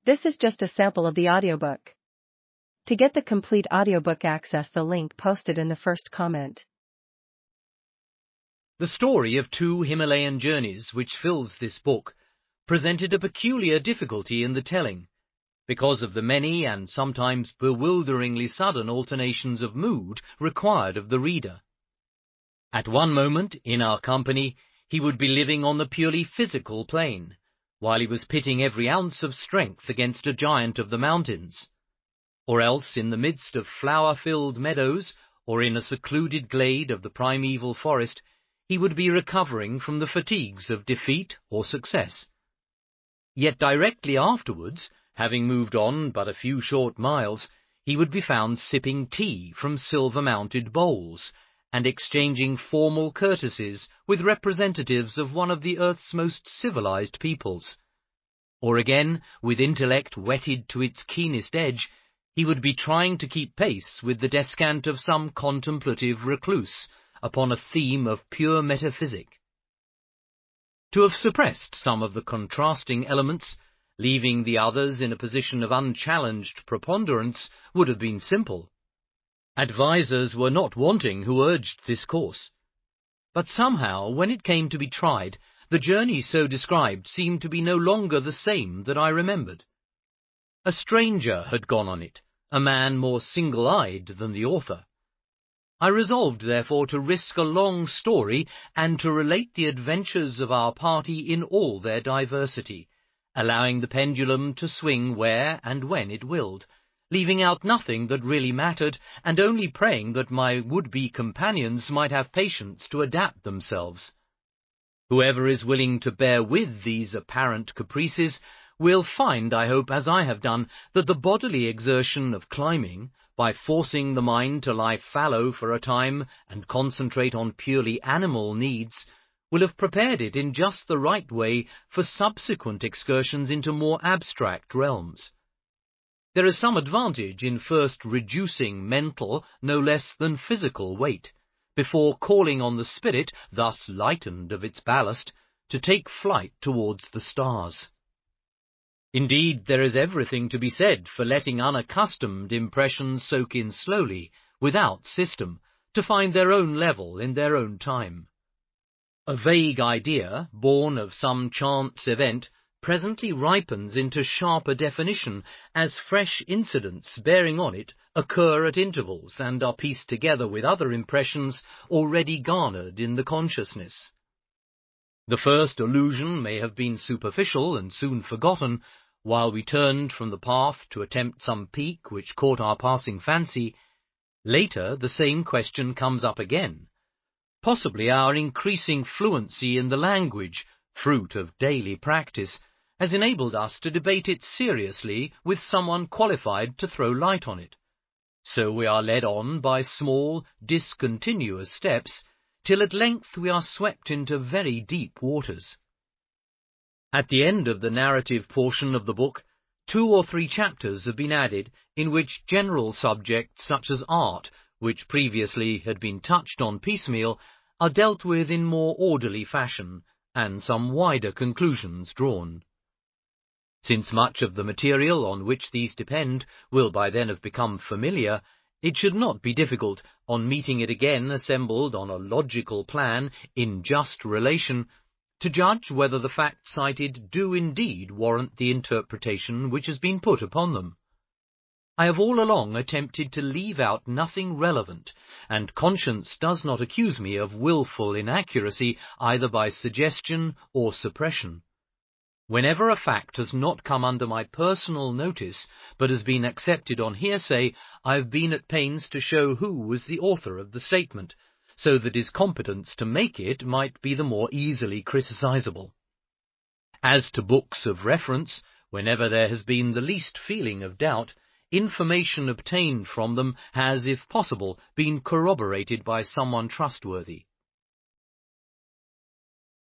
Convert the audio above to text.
This is just a sample of the audiobook. To get the complete audiobook, access the link posted in the first comment. The story of 2 Himalayan journeys which fills this book presented a peculiar difficulty in the telling, because of the many and sometimes bewilderingly sudden alternations of mood required of the reader. At one moment, in our company, he would be living on the purely physical plane, while he was pitting every ounce of strength against a giant of the mountains. Or else, in the midst of flower-filled meadows, or in a secluded glade of the primeval forest, he would be recovering from the fatigues of defeat or success. Yet directly afterwards, having moved on but a few short miles, he would be found sipping tea from silver-mounted bowls, and exchanging formal courtesies with representatives of one of the earth's most civilized peoples. Or again, with intellect whetted to its keenest edge, he would be trying to keep pace with the descant of some contemplative recluse upon a theme of pure metaphysic. To have suppressed some of the contrasting elements, leaving the others in a position of unchallenged preponderance, would have been simple. Advisers were not wanting who urged this course. But somehow, when it came to be tried, the journey so described seemed to be no longer the same that I remembered. A stranger had gone on it, a man more single-eyed than the author. I resolved, therefore, to risk a long story and to relate the adventures of our party in all their diversity, allowing the pendulum to swing where and when it willed, leaving out nothing that really mattered, and only praying that my would-be companions might have patience to adapt themselves. Whoever is willing to bear with these apparent caprices will find, I hope, as I have done, that the bodily exertion of climbing, by forcing the mind to lie fallow for a time and concentrate on purely animal needs, will have prepared it in just the right way for subsequent excursions into more abstract realms. There is some advantage in first reducing mental, no less than physical weight, before calling on the spirit, thus lightened of its ballast, to take flight towards the stars. Indeed, there is everything to be said for letting unaccustomed impressions soak in slowly, without system, to find their own level in their own time. A vague idea, born of some chance event, presently ripens into sharper definition as fresh incidents bearing on it occur at intervals and are pieced together with other impressions already garnered in the consciousness. The first illusion may have been superficial and soon forgotten, while we turned from the path to attempt some peak which caught our passing fancy. Later the same question comes up again. Possibly our increasing fluency in the language, fruit of daily practice, has enabled us to debate it seriously with someone qualified to throw light on it. So we are led on by small, discontinuous steps, till at length we are swept into very deep waters. At the end of the narrative portion of the book, 2 or 3 chapters have been added in which general subjects such as art, which previously had been touched on piecemeal, are dealt with in more orderly fashion, and some wider conclusions drawn. Since much of the material on which these depend will by then have become familiar, it should not be difficult, on meeting it again assembled on a logical plan in just relation, to judge whether the facts cited do indeed warrant the interpretation which has been put upon them. I have all along attempted to leave out nothing relevant, and conscience does not accuse me of wilful inaccuracy either by suggestion or suppression. Whenever a fact has not come under my personal notice, but has been accepted on hearsay, I have been at pains to show who was the author of the statement, so that his competence to make it might be the more easily criticizable. As to books of reference, whenever there has been the least feeling of doubt, information obtained from them has, if possible, been corroborated by someone trustworthy.